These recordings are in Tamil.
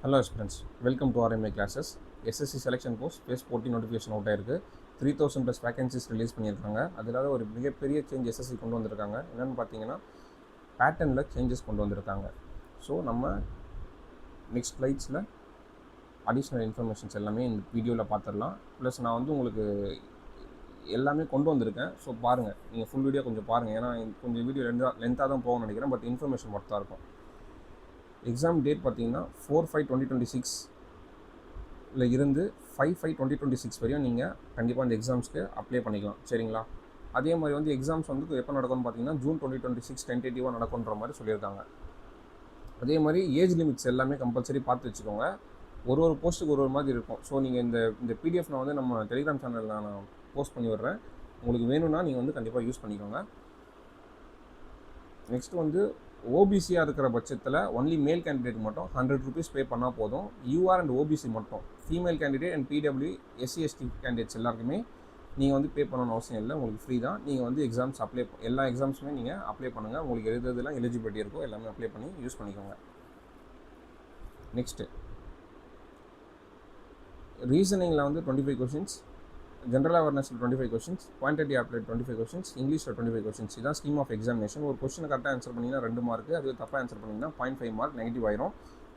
Hello students, welcome to RMA classes. SSC selection post phase 14 notification out ஆயிருக்கு. 3000+ வேகன்சிஸ் ரிலீஸ் பண்ணியிருக்காங்க. அதில் ஒரு மிகப்பெரிய சேஞ்ச் எஸ்எஸ்சி கொண்டு வந்திருக்காங்க. என்னென்னு பார்த்தீங்கன்னா, பேட்டர்னில் சேஞ்சஸ் கொண்டு வந்திருக்காங்க. ஸோ நம்ம நெக்ஸ்ட் ஸ்லைட்ஸில் அடிஷ்னல் இன்ஃபர்மேஷன்ஸ் எல்லாமே இந்த வீடியோவில் பார்த்துடலாம். ப்ளஸ் நான் உங்களுக்கு எல்லாமே கொண்டு வந்திருக்கேன். ஸோ பாருங்கள், நீங்கள் ஃபுல் வீடியோ கொஞ்சம் பாருங்கள். ஏன்னா கொஞ்சம் வீடியோ லென்த்தாக தான் போகணும்னு நினைக்கிறேன். பட் இன்ஃபர்மேஷன் மட்டும் தான் இருக்கும். எக்ஸாம் டேட் பார்த்தீங்கன்னா 4/5/2026 இருந்து 5/5/2026 வரையும் நீங்கள் கண்டிப்பாக இந்த எக்ஸாம்ஸ்க்கு அப்ளை பண்ணிக்கலாம். சரிங்களா? அதே மாதிரி எக்ஸாம்ஸ் எப்போ நடக்கும்னு பார்த்தீங்கன்னா June 2026 டென்டேட்டிவாக நடக்குன்ற மாதிரி சொல்லியிருக்காங்க. அதே மாதிரி ஏஜ் லிமிட்ஸ் எல்லாமே கம்பல்சரி பார்த்து வச்சுக்கோங்க. ஒரு போஸ்ட்டுக்கு ஒரு மாதிரி இருக்கும். ஸோ நீங்கள் இந்த பிடிஎஃப் நான் நம்ம டெலிகிராம் சேனலில் நான் போஸ்ட் பண்ணி விடுறேன். உங்களுக்கு வேணும்னா நீங்கள் கண்டிப்பாக யூஸ் பண்ணிக்கோங்க. நெக்ஸ்ட்டு ஓபிசியாக இருக்கிற பட்சத்தில் ஒன்லி மேல் கேண்டிடேட் மட்டும் 100 rupees பே பண்ணால் போதும். யூஆர் அண்ட் ஓபிசி மட்டும், female candidate and PW SC ST candidates எல்லாருக்குமே நீங்கள் பே பண்ணணும்னு அவசியம் இல்லை. உங்களுக்கு ஃப்ரீ தான். நீங்கள் எக்ஸாம்ஸ் எல்லா எக்ஸாம்ஸுமே நீங்கள் அப்ளை பண்ணுங்கள். உங்களுக்கு எதுலாம் எலிஜிபிலிட்டி இருக்கோ எல்லாமே அப்ளை பண்ணி யூஸ் பண்ணிக்கோங்க. நெக்ஸ்ட்டு ரீசனிங்கில் 25 கொஷின்ஸ், ஜென்ரல் அவேர்னஸில் 25 கொஷின்ஸ், குவான்டிட்டி ஆப்டிடியூட் 25 கொஷின்ஸ், இங்கிலீஷில் 25 கொஷின்ஸ். இதான் ஸ்கீம் ஆஃப் எக்ஸாமினேஷன். ஒரு கொஷினை கரெக்டாக ஆன்சர் பண்ணிங்கன்னா 2 மார்க்கு, அது தப்பாக ஆன்சர் பண்ணிங்கன்னா 0.5 மார்க் நெகட்டிவ் ஆயிரும்.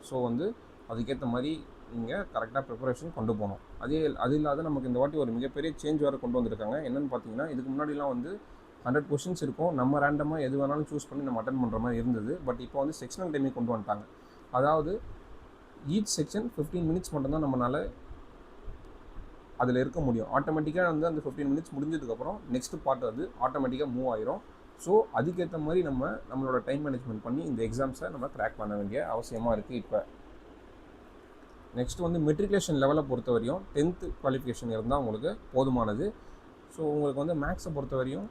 ஸோ அதுக்கேற்ற மாதிரி நீங்கள் கரெக்டாக ப்ரிப்பரேஷன் கொண்டு போகணும். அது இல்லாத நமக்கு இந்த வாட்டி ஒரு மிகப்பெரிய சேஞ்ச் வேறு கொண்டு வந்திருக்காங்க. என்னென்னு பார்த்தீங்கன்னா, இதுக்கு முன்னாடிலாம் 100 கொஷின்ஸ் இருக்கும். நம்ம ரேண்டமாக எது வேணாலும் சூஸ் பண்ணி நம்ம அட்டன் பண்ணுற மாதிரி இருந்தது. பட் இப்போ செக்ஷனல் டைமிங் கொண்டு வந்துட்டாங்க. அதாவது ஈச் செக்ஷன் 15 மினிட்ஸ் மட்டும்தான் நம்மளால் அதில் இருக்க முடியும். ஆட்டோமேட்டிக்காக அந்த 15 மினிட்ஸ் முடிஞ்சதுக்கப்புறம் நெக்ஸ்ட் பார்ட் ஆட்டோமேட்டிக்காக மூவ் ஆயிரும். ஸோ அதுக்கேற்ற மாதிரி நம்மளோட டைம் மேனேஜ்மெண்ட் பண்ணி இந்த எக்ஸாம்ஸை நம்ம கிராக் பண்ண வேண்டிய அவசியமாக இருக்குது. இப்போ நெக்ஸ்ட் மெட்ரிகுலேஷன் லெவலை பொறுத்த வரையும் 10th குவாலிஃபிகேஷன் இருந்தால் உங்களுக்கு போதுமானது. ஸோ உங்களுக்கு மேக்ஸை பொறுத்த வரையும்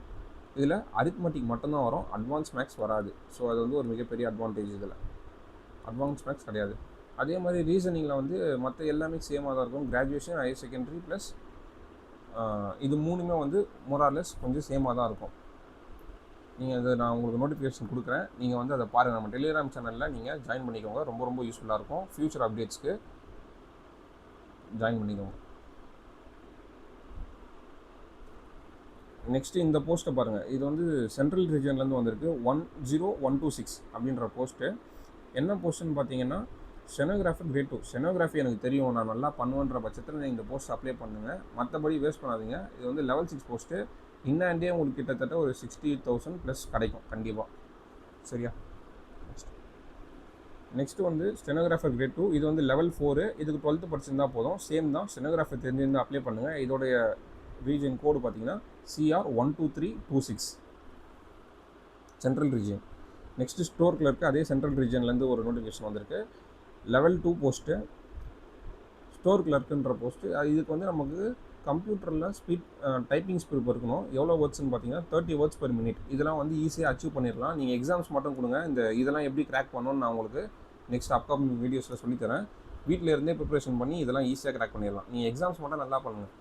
இதில் அரித்மெட்டிக் மட்டும்தான் வரும், அட்வான்ஸ் மேக்ஸ் வராது. ஸோ அது ஒரு மிகப்பெரிய அட்வான்டேஜ். இதில் அட்வான்ஸ் மேக்ஸ் கிடையாது. அதே மாதிரி ரீசனிங்கில் மற்ற எல்லாமே சேமாக தான் இருக்கும். கிராஜுவேஷன், ஹையர் செகண்டரி ப்ளஸ் இது மூணுமே மோரார்லெஸ் கொஞ்சம் சேமாக தான் இருக்கும். நீங்கள் நான் உங்களுக்கு நோட்டிஃபிகேஷன் கொடுக்குறேன். நீங்கள் அதை பாருங்கள். நம்ம டெலிகிராம் சேனலில் நீங்கள் ஜாயின் பண்ணிக்கோங்க. ரொம்ப யூஸ்ஃபுல்லாக இருக்கும். ஃப்யூச்சர் அப்டேட்ஸ்க்கு ஜாயின் பண்ணிக்கோங்க. நெக்ஸ்ட்டு இந்த போஸ்ட்டை பாருங்கள். இது சென்ட்ரல் ரீஜன்லேருந்து வந்திருக்கு. 10126 அப்படின்ற போஸ்ட்டு. என்ன போஸ்ட்டுன்னு பார்த்தீங்கன்னா, ஸ்டெனோகிராஃபர் கிரேட் 2. ஸ்டெனோகிராஃபி எனக்கு தெரியும், நான் நல்லா பண்ணுவேன்ற பட்சத்தில் நீங்கள் இந்த போஸ்ட் அப்ளை பண்ணுங்கள். மற்றபடி வேஸ்ட் பண்ணாதீங்க. இது லெவல் 6 போஸ்ட்டு. இன்னாண்டே உங்களுக்கு கிட்டத்தட்ட ஒரு 60,000 ப்ளஸ் கிடைக்கும் கண்டிப்பாக. சரியா? Next stenographer great 2. இது லெவல் 4. இதுக்கு 12th படிச்சிருந்தால் போதும். சேம் தான். ஸ்டெனோகிராஃபர் தெரிஞ்சிருந்தால் அப்ளை பண்ணுங்கள். இதோடைய ரீஜன் கோடு பார்த்தீங்கன்னா CR 12326 central region. Next store clerk அதே சென்ட்ரல் ரீஜன்லேருந்து ஒரு நோட்டிஃபிகேஷன் வந்திருக்கு. லெவல் 2 போஸ்ட்டு, ஸ்டோர் கிளர்க்குன்ற போஸ்ட்டு. இதுக்கு நமக்கு கம்ப்யூட்டரில் டைப்பிங் ஸ்பீட் இருக்கணும். எவ்வளோ வேர்ட்ஸ்ன்னு பார்த்தீங்கன்னா 30 words per minute. இதெல்லாம் ஈஸியாக அச்சீவ் பண்ணிடலாம். நீங்கள் எக்ஸாம்ஸ் மட்டும் கொடுங்க. இதெல்லாம் எப்படி கிராக் பண்ணணும்னு நான் உங்களுக்கு நெக்ஸ்ட் அப்கமிங் வீடியோஸில் சொல்லித்தரேன். வீட்டில் இருந்தே ப்ரிப்பரேஷன் பண்ணி இதெல்லாம் ஈஸியாக கிராக் பண்ணிடலாம். நீங்கள் எக்ஸாம்ஸ் மட்டும் நல்லா பண்ணுங்கள்.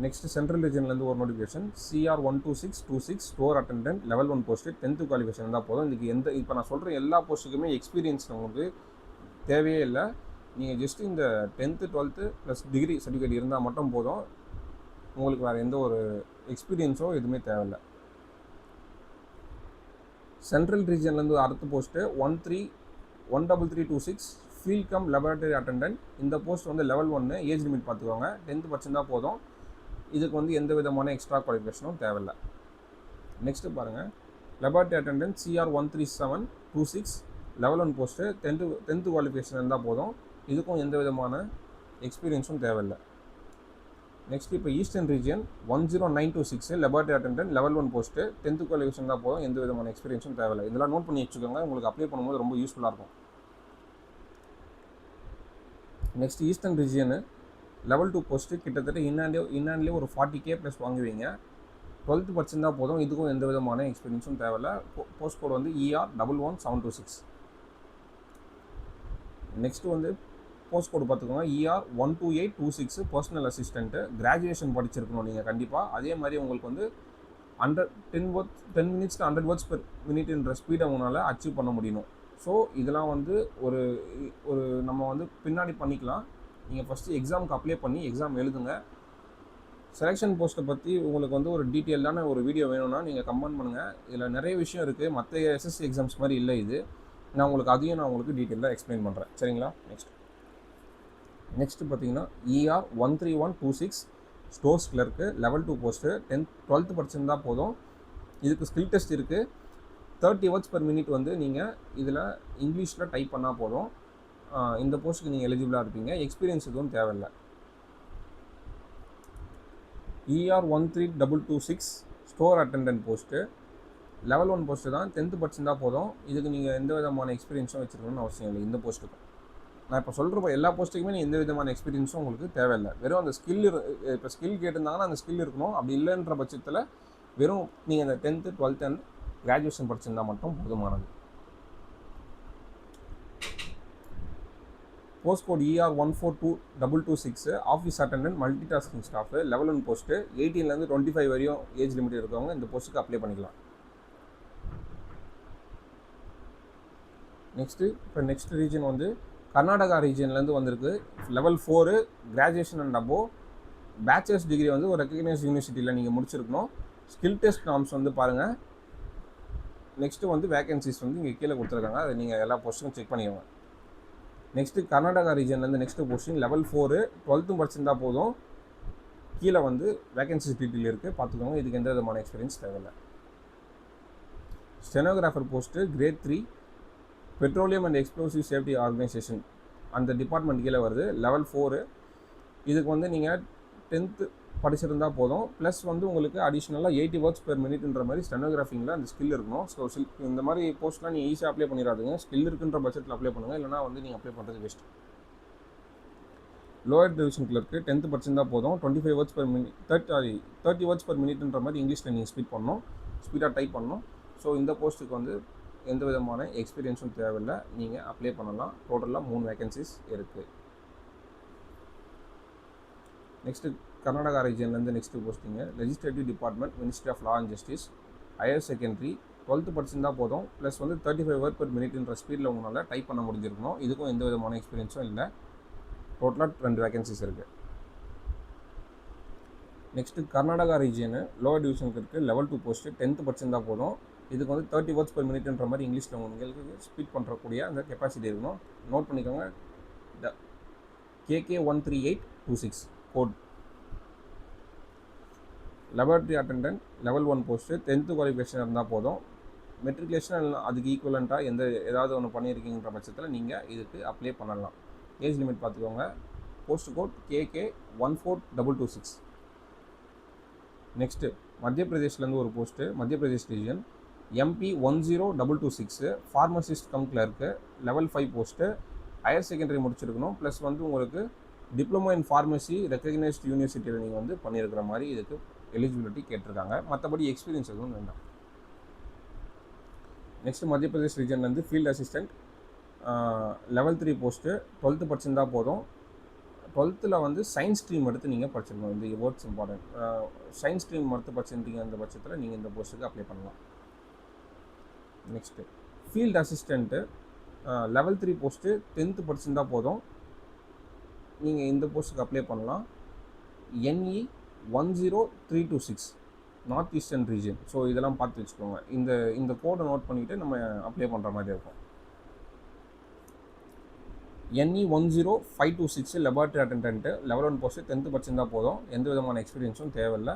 நெக்ஸ்ட்டு சென்ட்ரல் ரீஜன்லேருந்து ஒரு notification CR 12626 store attendant level 1 post. 10th qualification இருந்தால் போதும். இதுக்கு இப்போ நான் சொல்கிற எல்லா போஸ்ட்டுக்குமே எக்ஸ்பீரியன்ஸ் உங்களுக்கு தேவையே இல்லை. நீங்கள் ஜஸ்ட் இந்த 10th 12th plus degree certificate இருந்தால் மட்டும் போதும். உங்களுக்கு வேறு எந்த ஒரு எக்ஸ்பீரியன்ஸோ எதுவுமே தேவையில்லை. சென்ட்ரல் ரீஜன்லேருந்து அடுத்த post 13326 field come laboratory attendant. இந்த போஸ்ட் லெவல் 1. ஏஜ் லிமிட் பார்த்துக்கோங்க. 10th படிச்சிருந்தால் போதும். இதுக்கு எந்த விதமான எக்ஸ்ட்ரா குவாலிஃபிகேஷனும் தேவையில்லை. நெக்ஸ்ட்டு பாருங்கள், laboratory attendant CR 13726 level 1 post. 10th qualification இருந்தால் போதும். இதுக்கும் எந்த விதமான எக்ஸ்பீரியன்ஸும் தேவையில்லை. நெக்ஸ்ட் இப்போ eastern region 10926 laboratory attendant level 1 post. 10th qualification தான் போதும். எந்த விதமான எக்ஸ்பீரியன்ஸும் தேவையில்லை. இதெல்லாம் நோட் பண்ணி வச்சுக்கோங்க. உங்களுக்கு அப்ளை பண்ணும்போது ரொம்ப யூஸ்ஃபுல்லாக இருக்கும். Next eastern region level 2 post. கிட்டத்தட்ட இன்னாண்ட்லேயே ஒரு 40K ப்ளஸ் வாங்குவீங்க. 12th படிச்சிருந்தால் போதும். இதுக்கும் எந்த விதமான எக்ஸ்பீரியன்ஸும் தேவையில்லை. Post code ER 11726. Next post code பார்த்துக்கோங்க ER 12826 பர்சனல் அசிஸ்டண்ட்டு. கிராஜுவேஷன் படிச்சிருக்கணும் நீங்கள் கண்டிப்பாக. அதே மாதிரி உங்களுக்கு 10 minutes to 100 words per minute ஸ்பீடை உங்களால் அச்சீவ் பண்ண முடியணும். ஸோ இதெல்லாம் வந்து ஒரு ஒரு நம்ம வந்து பின்னாடி பண்ணிக்கலாம். நீங்கள் ஃபஸ்ட்டு எக்ஸாமுக்கு அப்ளை பண்ணி எக்ஸாம் எழுதுங்க. செலெக்ஷன் போஸ்ட்டை பற்றி உங்களுக்கு வந்து ஒரு டீட்டெயிலான ஒரு வீடியோ வேணும்னா நீங்கள் கமெண்ட் பண்ணுங்கள். இதில் நிறைய விஷயம் இருக்குது, மற்ற எஸ்எஸ்சி எக்ஸாம்ஸ் மாதிரி இல்லை இது. நான் உங்களுக்கு டீட்டெயிலாக எக்ஸ்பிளைன் பண்ணுறேன். சரிங்களா? நெக்ஸ்ட்டு பார்த்தீங்கன்னா ER 13126 stores clerk level 2 post 12th படிச்சிருந்தா போதும். இதுக்கு ஸ்கில் டெஸ்ட் இருக்குது. 30 words per minute வந்து நீங்கள் இதில் இங்கிலீஷில் டைப் பண்ணால் போதும். இந்த போஸ்ட்டுக்கு நீங்கள் எலிஜிபிளாக இருப்பீங்க. எக்ஸ்பீரியன்ஸ் எதுவும் தேவையில்லை. ER 13226 store attendant post level 1 post தான். 10th படிச்சிருந்தா போதும். இதுக்கு நீங்கள் எந்த விதமான எக்ஸ்பீரியன்ஸும் வச்சுருக்கணும்னு அவசியம் இல்லை. இந்த போஸ்ட்டுக்கு நான் இப்போ சொல்கிற எல்லா போஸ்ட்டுக்குமே நீங்கள் எந்த விதமான எக்ஸ்பீரியன்ஸும் உங்களுக்கு தேவையில்லை. வெறும் அந்த இப்போ ஸ்கில் கேட்டிருந்தாங்கன்னா அந்த ஸ்கில் இருக்கணும். அப்படி இல்லைன்ற பட்சத்தில் வெறும் நீங்கள் அந்த 10th 12th அண்ட் கிராஜுவேஷன் படிச்சிருந்தா மட்டும் போதுமானது. Post code ER 14226 office attendant multitasking staff level 1 post 18 to 25 வரையும் ஏஜ் லிமிட் இருக்கவங்க இந்த போஸ்ட்டுக்கு அப்ளை பண்ணிக்கலாம். நெக்ஸ்ட் ரீஜன் வந்து கர்நாடகா ரீஜன்லேருந்து வந்திருக்கு. Level 4 graduation and above bachelors degree வந்து ஒரு ரெக்கக்னைஸ்ட் யூனிவர்சிட்டியில் நீங்கள் முடிச்சிருக்கணும். ஸ்கில் டெஸ்ட் நார்ம்ஸ் வந்து பாருங்கள். நெக்ஸ்ட்டு வந்து வேகன்சிஸ் வந்து இங்கே கீழே கொடுத்துருக்காங்க. அதை நீங்கள் எல்லா போஸ்ட்டுக்கும் செக் பண்ணிக்கோங்க. நெக்ஸ்ட்டு கர்நாடகா ரீஜன்லேருந்து நெக்ஸ்ட்டு போஸ்டிங் லெவல் 4 12th படிச்சிருந்தா போதும். கீழே வந்து வேகன்சிஸ் டீட்டெயில் இருக்குது, பார்த்துக்கோங்க. இதுக்கு எந்த விதமான எக்ஸ்பீரியன்ஸ் தேவையில்லை. Stenographer post grade 3 petroleum and explosive safety organisation அந்த டிபார்ட்மெண்ட் கீழே வருது. லெவல் 4 இதுக்கு வந்து நீங்கள் 10th படிச்சிருந்தால் போதும். ப்ளஸ் வந்து உங்களுக்கு அடிஷ்னலாக 80 words per minuteன்ற மாதிரி ஸ்டெனோகிராஃபிங்கில் அந்த ஸ்கில் இருக்கணும். ஸோ இந்த மாதிரி போஸ்ட்லாம் நீங்கள் ஈஸியாக அப்ளை பண்ணிடாதுங்க. ஸ்கில் இருக்குன்ற பட்சத்தில் அப்ளை பண்ணுங்கள், இல்லைனா வந்து நீங்கள் அப்ளை பண்ணுறது waste. Lower division clerk 10th படிச்சிருந்தால் போதும். 25 words per minute 30 words per minuteன்ற மாதிரி இங்கிலீஷில் நீங்கள் ஸ்பீடாக டைப் பண்ணணும். ஸோ இந்த போஸ்ட்டுக்கு வந்து எந்த விதமான எக்ஸ்பீரியன்ஸும் தேவையில்லை, நீங்கள் அப்ளை பண்ணலாம். டோட்டலாக 3 வேகன்சிஸ் இருக்குது. நெக்ஸ்ட்டு கர்நாடகா ரீஜன்லேருந்து next posting legislative department ministry of law and justice higher secondary 12th படிச்சிருந்தால் போதும். ப்ளஸ் வந்து 35 words per minuteன்ற ஸ்பீடில் உங்களால் டைப் பண்ண முடிஞ்சிருக்கணும். இதுக்கும் எந்த விதமான எக்ஸ்பீரியன்ஸும் இல்லை. டோட்டலாக 2 வேகன்சிஸ் இருக்குது. நெக்ஸ்ட்டு கர்நாடகா ரீஜியனு லோவர் டிவிஷனுக்கு இருக்குது. லெவல் 2 போஸ்ட்டு 10th படிச்சிருந்தால் போதும். இதுக்கு வந்து 30 words per minuteன்ற மாதிரி இங்கிலீஷில் உங்களுக்கு ஸ்பீட் பண்ணுறக்கூடிய அந்த கெப்பாசிட்டி இருக்கணும். நோட் பண்ணிக்கோங்க. KK 13826 code. Laboratory attendant level 1 post 10th qualification இருந்தால் போதும். மெட்ரிகுலேஷன் அதுக்கு ஈக்குவலண்ட்டாக ஏதாவது ஒன்று பண்ணியிருக்கீங்கிற பட்சத்தில் நீங்கள் இதுக்கு அப்ளை பண்ணலாம். ஏஜ் லிமிட் பார்த்துக்கோங்க. Post code KK 14226. நெக்ஸ்ட்டு மத்திய பிரதேஷ்லேருந்து ஒரு post Madhya Pradesh region MP 10226 pharmacist cum clerk level 5 post higher secondary முடிச்சிருக்கணும். ப்ளஸ் வந்து உங்களுக்கு டிப்ளமோ இன் ஃபார்மசி ரெக்கக்னைஸ்ட் யூனிவர்சிட்டியில் நீங்கள் வந்து பண்ணியிருக்கிற மாதிரி இதுக்கு எலிஜிபிலிட்டி கேட்டிருக்காங்க. மற்றபடி எக்ஸ்பீரியன்ஸ் எதுவும் வேண்டாம். நெக்ஸ்ட்டு மத்திய பிரதேஷ் ரீஜன்லேருந்து field assistant level 3 post 12th படிச்சிருந்தா போதும். 12th வந்து சயின்ஸ் ஸ்ட்ரீம் எடுத்து நீங்கள் படிச்சிருக்கணும். இந்த வேர்ட்ஸ் இம்பார்ட்டன்ட். சயின்ஸ் ஸ்ட்ரீம் எடுத்து படிச்சிருந்தீங்க அந்த பட்சத்தில் நீங்கள் இந்த போஸ்ட்டுக்கு அப்ளை பண்ணலாம். Next field assistant level 3 post 10th படிச்சிருந்தா போதும். நீங்கள் இந்த போஸ்ட்டுக்கு அப்ளை பண்ணலாம். NE 10326 north eastern region. So இதெல்லாம் பார்த்து வச்சுக்கோங்க. இந்த கோடை நோட் பண்ணிவிட்டு நம்ம அப்ளை பண்ணுற மாதிரி இருக்கும். NE 10526 laboratory attendant level 1 post 10th படிச்சிருந்தா போதும். எந்த விதமான எக்ஸ்பீரியன்ஸும் தேவையில்லை.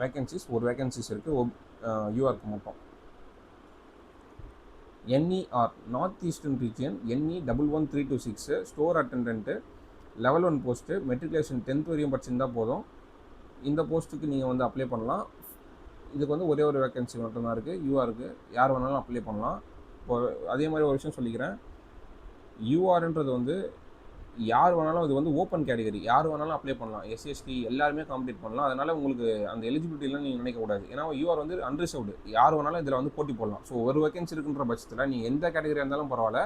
வேகன்சிஸ் ஒரு வேகன்சிஸ் இருக்குது URக்கு மட்டும். NER north eastern region NE 11326 store attendant level 1 post matriculation 10th வரையும் படிச்சிருந்தா போதும். இந்த போஸ்ட்டுக்கு நீங்கள் வந்து அப்ளை பண்ணலாம். இதுக்கு வந்து ஒரே ஒரு வேகன்சி மட்டும்தான் இருக்குது URக்கு. யார் வேணாலும் அப்ளை பண்ணலாம். இப்போ அதே மாதிரி ஒரு விஷயம் சொல்லிக்கிறேன். URன்றது வந்து யார் வேணாலும் இது வந்து ஓப்பன் கேட்டகரி, யார் வேணாலும் அப்ளை பண்ணலாம். SST எல்லாருமே காம்பீட் பண்ணலாம். அதனால் உங்களுக்கு அந்த எலிஜிபிலிட்டிலாம் நீங்கள் நினைக்கக்கூடாது. ஏன்னா UR வந்து அன்ரிசர்வ்டு, யார் வேணாலும் இதில் வந்து போட்டி போடலாம். ஸோ ஒரு வேகன்சி இருக்குன்ற பட்சத்தில் நீங்கள் எந்த கேட்டகரியாக இருந்தாலும் பரவாயில்ல,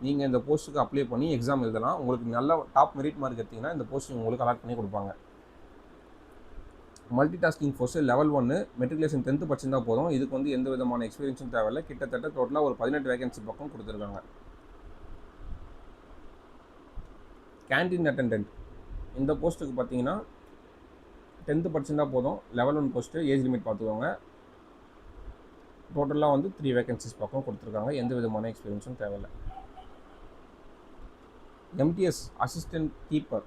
நீங்கள் இந்த போஸ்ட்டுக்கு அப்ளை பண்ணி எக்ஸாம் எழுதலாம். உங்களுக்கு நல்ல டாப் மெரிட் மார்க் எடுத்திங்கன்னா இந்த போஸ்ட் உங்களுக்கு அலாட் பண்ணி கொடுப்பாங்க. Multi tasking post level 1 matriculation 10th படிச்சிருந்தா போதும். இதுக்கு வந்து எந்த விதமான எக்ஸ்பீரியன்ஸும் தேவையில்லை. கிட்டத்தட்ட டோட்டலாக ஒரு 18 வேகன்சி பக்கம் கொடுத்துருக்காங்க. கேன்டீன் அட்டெண்டன்ட் இந்த போஸ்ட்டுக்கு பார்த்தீங்கன்னா 10th படிச்சிருந்தா போதும். லெவல் 1 போஸ்ட்டு, ஏஜ் லிமிட் பார்த்துக்கோங்க. டோட்டலாக வந்து 3 வேகன்சிஸ் பக்கம் கொடுத்துருக்காங்க. எந்த விதமான எக்ஸ்பீரியன்ஸும் தேவையில்லை. MTS assistant keeper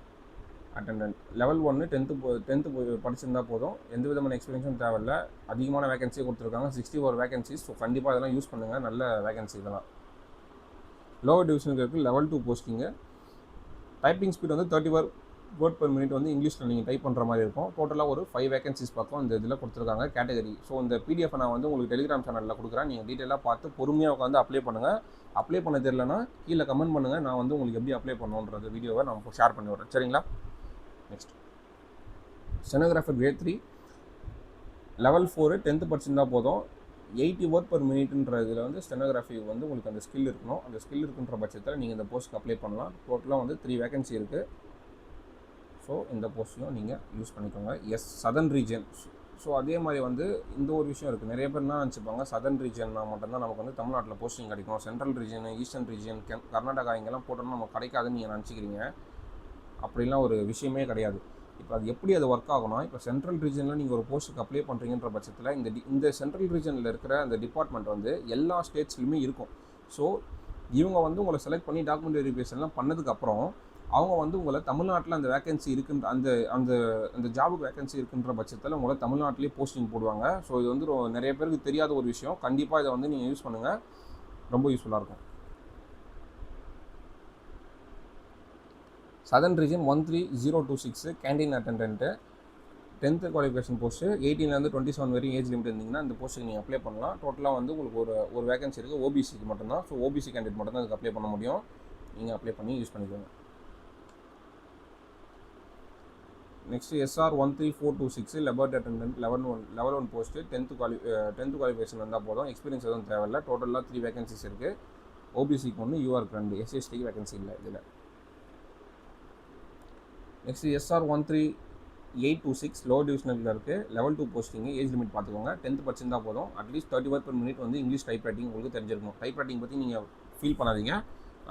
attendant level 1 10th படிச்சிருந்தா போதும். எந்த விதமான எக்ஸ்பீரியன்ஸும் தேவையில்லை. அதிகமான வேகன்சியை கொடுத்துருக்காங்க, 64 வேகன்சிஸ். ஸோ கண்டிப்பாக இதெல்லாம் யூஸ் பண்ணுங்கள், நல்ல வேகன்சி இதெல்லாம். லோவர் டிவிஷனுக்கு இருக்குது லெவல் 2 போஸ்டிங்கு. டைப்பிங் ஸ்பீட் வந்து 30 வேர்ட் per minute வந்து இங்கிலீஷில் நீங்கள் டைப் பண்ணுற மாதிரி இருக்கும். டோட்டலாக ஒரு 5 வேகன்சிஸ் பக்கம் இந்த இதில் கொடுத்துருக்காங்க கேட்டகரி. ஸோ இந்த பிடிஎஃப் நான் வந்து உங்களுக்கு டெலிகிராம் சேனலில் கொடுக்குறேன். நீங்கள் டீட்டெயிலாக பார்த்து பொறுமையாக உட்காந்து அப்ளை பண்ணுங்கள். அப்ளை பண்ண தெரியலனா கீழே கமெண்ட் பண்ணுங்கள். நான் வந்து உங்களுக்கு எப்படி அப்ளை பண்ணணுன்றது வீடியோவை நான் ஷேர் பண்ணி விட்றேன். சரிங்களா? Next stenographer great 3 level 4 10th படிச்சிருந்தா போதும். 80 வேர்ட் per minuteன்ற இதில் வந்து ஸ்டெனோகிராஃபி வந்து உங்களுக்கு அந்த ஸ்கில் இருக்கணும். அந்த ஸ்கில் இருக்குன்ற பட்சத்தில் நீங்கள் இந்த போஸ்ட்டுக்கு அப்ளை பண்ணலாம். டோட்டலாக வந்து 3 வேகன்சி இருக்குது. ஸோ இந்த போஸ்ட்டையும் நீங்கள் யூஸ் பண்ணிக்கோங்க. Southern region. ஸோ அதே மாதிரி வந்து இந்த ஒரு விஷயம் இருக்குது. நிறைய பேர் என்ன நினச்சிப்பாங்க, சதர்ன் ரீஜன்னா மட்டும்தான் நமக்கு வந்து தமிழ்நாட்டில் போஸ்டிங் கிடைக்கும். Central region, eastern region, Karnataka இங்கெல்லாம் போட்டோம்னா நமக்கு கிடைக்காதுன்னு நீங்கள் நினச்சிக்கிறீங்க. அப்படிலாம் ஒரு விஷயமே கிடையாது. இப்போ அது எப்படி அது ஒர்க் ஆகும்னா, இப்போ சென்ட்ரல் ரீஜனில் நீங்கள் ஒரு போஸ்ட்டுக்கு அப்ளை பண்ணுறீங்கன்ற பட்சத்தில் இந்த சென்ட்ரல் ரீஜனில் இருக்கிற அந்த டிபார்ட்மெண்ட் வந்து எல்லா ஸ்டேட்ஸ்லையுமே இருக்கும். ஸோ இவங்க வந்து உங்களை செலக்ட் பண்ணி டாக்குமெண்ட் வெரிஃபிகேஷன்லாம் பண்ணதுக்கப்புறம் அவங்க வந்து உங்களை தமிழ்நாட்டில் அந்த வேகன்சி இருக்குன்ற அந்த அந்த அந்த ஜாபுக்கு வேகன்சி இருக்குன்ற பட்சத்தில் உங்களை தமிழ்நாட்டிலே போஸ்டிங் போடுவாங்க. ஸோ இது வந்து நிறைய பேருக்கு தெரியாத ஒரு விஷயம். கண்டிப்பாக இதை வந்து நீங்கள் யூஸ் பண்ணுங்கள், ரொம்ப யூஸ்ஃபுல்லாக இருக்கும். Southern region 13026 canteen attendant 10th qualification post. 18 to 27 வரையும் ஏஜ் லிமிட் இருந்தீங்கன்னா இந்த போஸ்ட்டுக்கு நீங்கள் அப்ளை பண்ணலாம். டோட்டலாக வந்து உங்களுக்கு ஒரு வேகன்சி இருக்குது, ஓபிசிக்கு மட்டும்தான். ஸோ ஓபிசி கேண்டிடேட் மட்டும்தான் அதுக்கு அப்ளை பண்ண முடியும். நீங்கள் அப்ளை பண்ணி யூஸ் பண்ணிக்கோங்க. Next SR 13426 laboratory attendant level 1 post. 10th qualification வந்தால் போதும். எக்ஸ்பீரியன்ஸ் எதுவும் தேவையில்லை. டோட்டலாக 3 வேகன்சிஸ் இருக்குது. ஓபிசிக்கு ஒன்று, யூஆருக்கு 2, SCSடிக்கு வேகன்சி இல்லை இதில். நெக்ஸ்ட் SR 13826 லோ டிவிஷனில் இருக்குது. Level 2 posting. ஏஜ் லிமிட் பார்த்துக்கோங்க. 10th படிச்சிருந்தா போதும். அட்லீஸ்ட் 30 வேர்ட் per minute வந்து இங்கிலீஷ் டைப் ரைட்டிங் உங்களுக்கு தெரிஞ்சிருக்கும். டைப் ரைட்டிங் பற்றி நீங்கள் ஃபீல் பண்ணாதீங்க,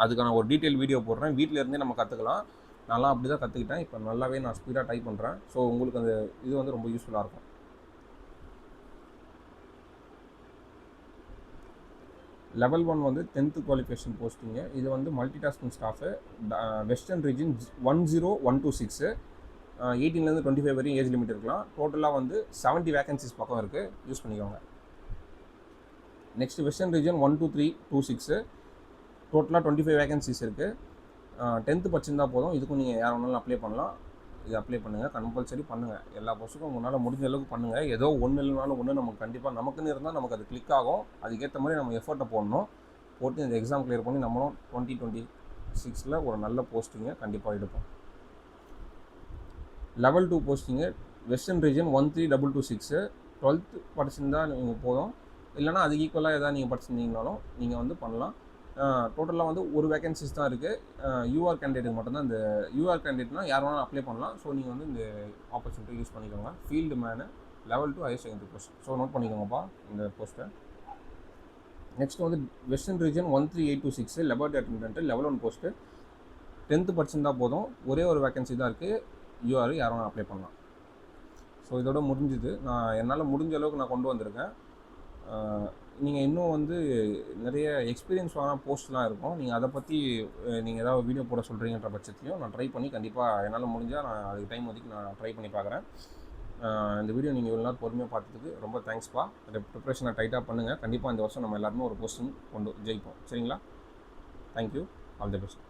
அதுக்கான ஒரு டீட்டெயில் வீடியோ போடுறேன். வீட்டில் இருந்தே நம்ம கற்றுக்கலாம். நான்லாம் அப்படி தான் கற்றுக்கிட்டேன். இப்போ நல்லாவே நான் ஸ்பீடாக டைப் பண்ணுறேன். ஸோ உங்களுக்கு அந்த இது வந்து ரொம்ப யூஸ்ஃபுல்லாக இருக்கும். லெவல் 1 வந்து 10th குவாலிஃபிகேஷன் போஸ்டிங்கு. இது வந்து multi tasking staff. Western region 10126. 18 to 25 வரையும் ஏஜ் லிமிட் இருக்கலாம். டோட்டலாக வந்து 70 வேகன்சிஸ் பக்கம் இருக்குது, யூஸ் பண்ணிக்கோங்க. Next western region 12326. டோட்டலாக 25 வேகன்சிஸ் இருக்குது. 10th படிச்சிருந்தா போதும். இதுக்கும் நீங்கள் யார் வேணாலும் அப்ளை பண்ணலாம். இது அப்ளை பண்ணுங்கள், கம்பல்சரி பண்ணுங்கள். எல்லா போஸ்ட்டுக்கும் உங்களால் முடிஞ்ச அளவுக்கு பண்ணுங்கள். ஏதோ ஒன்று இல்லைனாலும் ஒன்று நமக்கு கண்டிப்பாக நமக்குன்னு இருந்தால் நமக்கு அது கிளிக் ஆகும். அதுக்கேற்ற மாதிரி நம்ம எஃபர்ட்டை போட்டு இந்த எக்ஸாம் கிளியர் பண்ணி நம்மளும் 2026 ஒரு நல்ல போஸ்டிங்கை கண்டிப்பாக எடுப்போம். Level 2 posting. Western region 13226. 12th படிச்சிருந்தா நீங்கள் போதும். இல்லைனா அதுக்கு ஈக்குவலாக எதாவது நீங்கள் படிச்சிருந்தீங்கனாலும் நீங்கள் வந்து பண்ணலாம். டோட்டலாக வந்து ஒரு வேகன்சிஸ் தான் இருக்குது. யூஆர் கேண்டிடேட் மட்டும்தான். இந்த யூஆர் கேண்டிடேட்னால் யார் வேணாலும் அப்ளை பண்ணலாம். ஸோ நீங்கள் வந்து இந்த ஆப்பர்ச்சுனிட்டி யூஸ் பண்ணிக்கோங்க. Field man level 2 higher secondary post. So note பண்ணிக்கோங்கப்பா இந்த போஸ்ட்டை. நெக்ஸ்ட் வந்து western region 13826 laboratory attendant level 1 post. 10th படிச்சிருந்தா போதும். ஒரே ஒரு வேகன்சி தான் இருக்குது. யூஆர் யார் வேணாலும் அப்ளை பண்ணலாம். ஸோ இதோட முடிஞ்சுது. நான் என்னால் முடிஞ்ச அளவுக்கு நான் கொண்டு வந்திருக்கேன். நீங்கள் இன்னும் வந்து நிறைய எக்ஸ்பீரியன்ஸான போஸ்ட்லாம் இருக்கும். நீங்கள் அதை பற்றி நீங்கள் ஏதாவது வீடியோ போட சொல்கிறீங்கன்ற பட்சத்தையும் நான் ட்ரை பண்ணி கண்டிப்பாக என்னால் முடிஞ்சால் நான் அதுக்கு டைம் ஒதுக்கி நான் ட்ரை பண்ணி பார்க்குறேன். இந்த வீடியோ நீங்கள் இவ்வளோ நாள் பொறுமையாக பார்த்ததுக்கு ரொம்ப தேங்க்ஸ்ப்பா. ப்ரிப்ரேஷனை டைட்டாக பண்ணுங்கள். கண்டிப்பாக இந்த வருஷம் நம்ம எல்லாருமே ஒரு போஸ்டிங் ஜெயிப்போம். சரிங்களா? தேங்க்யூ. All the best.